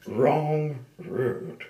Wrong road.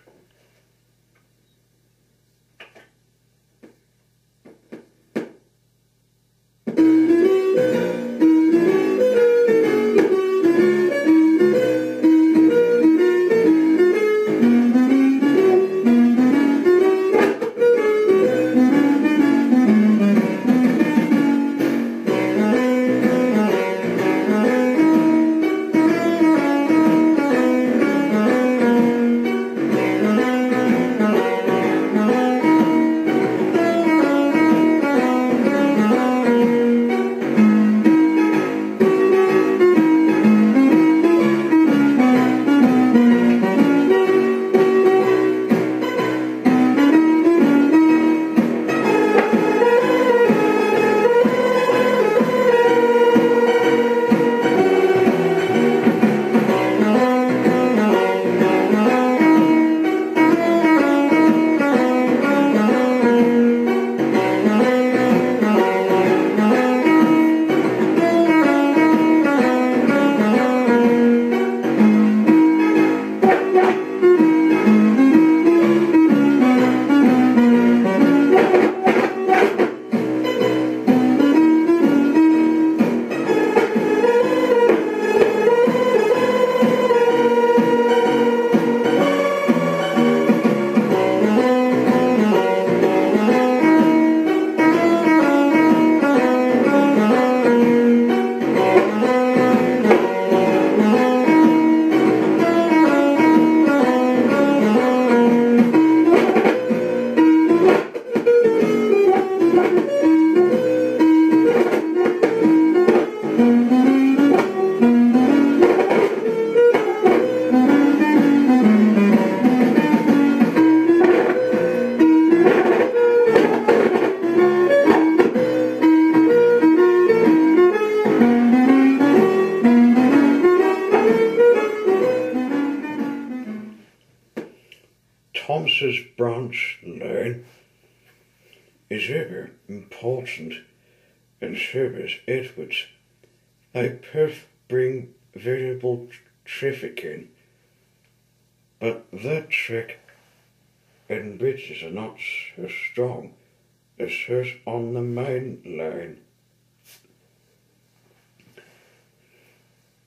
Thomas's branch line is ever important, and so is Edward's. They both bring variable traffic in, but their track and bridges are not so strong as hers on the main line.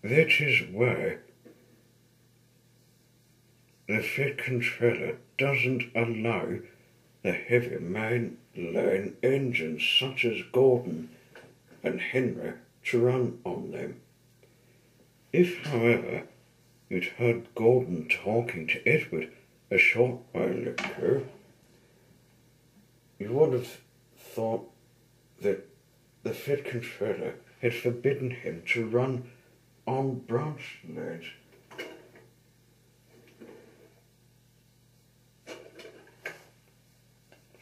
That is why the Fed controller doesn't allow the heavy main line engines such as Gordon and Henry to run on them. If, however, you'd heard Gordon talking to Edward a short while ago, you would have thought that the Fed controller had forbidden him to run on branch lines.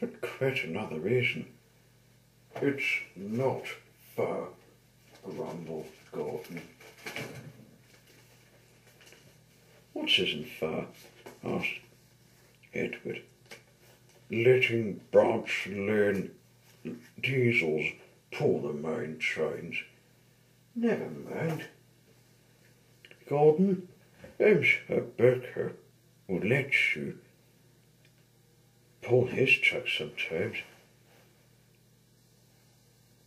But quite another reason. It's not far, grumbled Gordon. What isn't far? Asked Edward. Letting branch lane diesels pull the main trains. Never mind. Gordon, I'm sure Burker would let you pull his truck sometimes.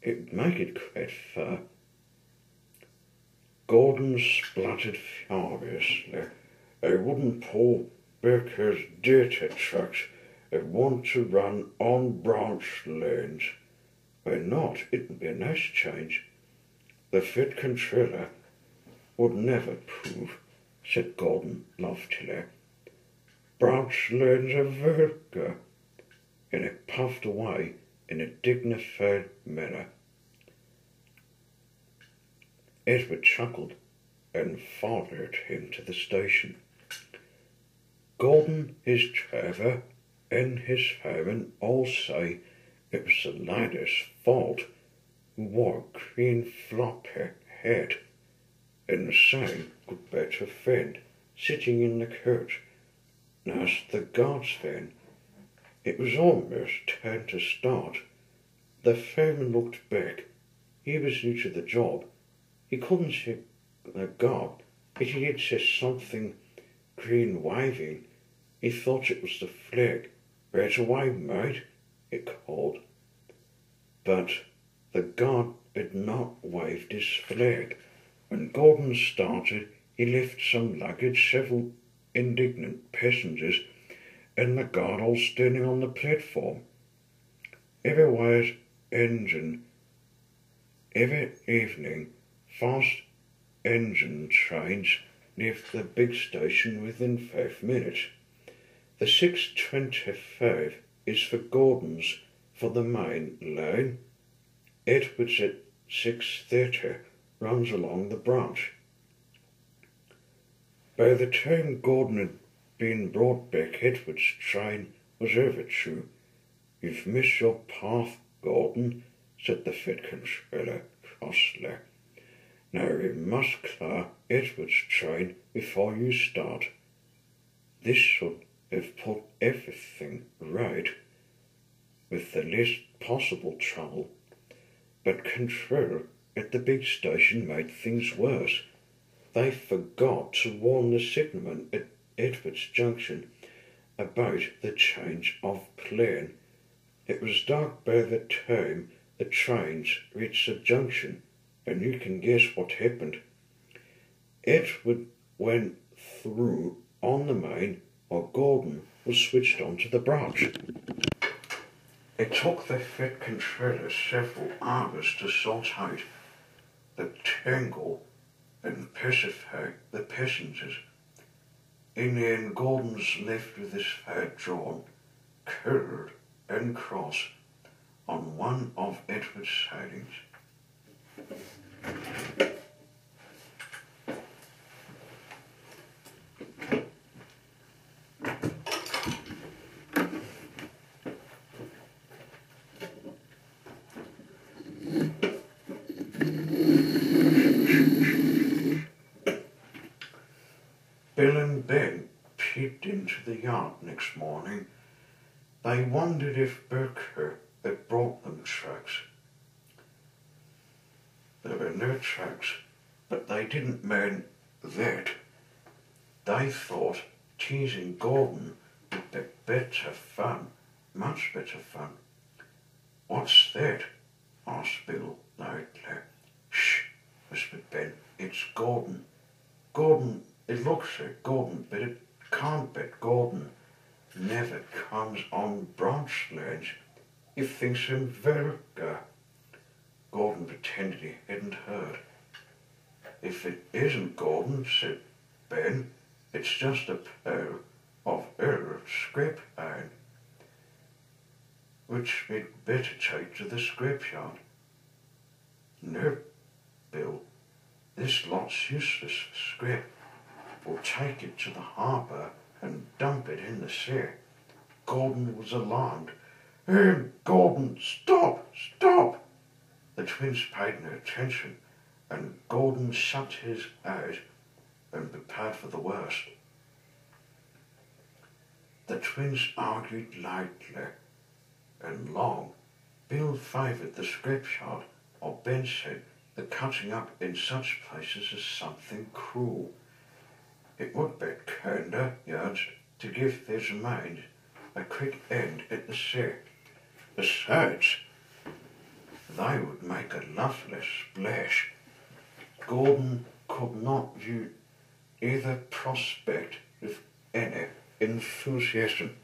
It'd make it quite far. Gordon spluttered furiously. I wouldn't pull Burker's dirty trucks. I want to run on branch lanes. Why not? It'd be a nice change. The Fed controller would never approve, said Gordon loftily. Branch lanes are vulgar, and he puffed away in a dignified manner. Edward chuckled and followed him to the station. Gordon, his driver, and his fireman all say it was the lady's fault who wore a green floppy hat and sang goodbye to a friend sitting in the coach next the guard's van. It was almost time to start. The fireman looked back. He was new to the job. He couldn't see the guard, but he did say something green waving, he thought it was the flag. "Right away, mate," it called. But the guard had not waved his flag. When Gordon started, he left some luggage, several indignant passengers, and the guard all standing on the platform. Every evening, fast engine trains left the big station within 5 minutes. The 6:25 is for Gordon's for the main line. Edwards at 6:30 runs along the branch. By the time Gordon had been brought back, Edwards' train was over too. "You've missed your path, Gordon," said the fat controller crossly. "Now we must clear Edwards' train before you start." This should have put everything right, with the least possible trouble, but control at the big station made things worse. They forgot to warn the signalman at Edwards Junction about the change of plan. It was dark by the time the trains reached the junction, and you can guess what happened. Edward went through on the main while Gordon was switched on to the branch. It took the fat controller several hours to sort out the tangle and pacify the passengers. In the end, Gordon's left with his face drawn, cold and cross, on one of Edward's sidings. Bill and Ben peeped into the yard next morning. They wondered if Burke had brought them tracks. There were no tracks, but they didn't mean that. They thought teasing Gordon would be better fun, much better fun. "What's that?" asked Bill loudly. "Shh," whispered Ben. "It's Gordon." "Gordon, it looks like Gordon, but it can't be Gordon. Never comes on branch lanes. He thinks him vulgar." Gordon pretended he hadn't heard. "If it isn't Gordon," said Ben, "it's just a pair of old scrap iron, which we'd better take to the scrapyard." "No, Bill, this lot's useless for scrap. We'll take it to the harbour and dump it in the sea." Gordon was alarmed. "Hey, Gordon, stop, stop!" The twins paid no attention, and Gordon shut his eyes and prepared for the worst. The twins argued loudly and long. Bill favoured the scrapyard, while Ben said the cutting up in such places is something cruel. It would be kinder, he urged, to give these remains a quick end at the sea. Besides, they would make a lovely splash. Gordon could not view either prospect with any enthusiasm.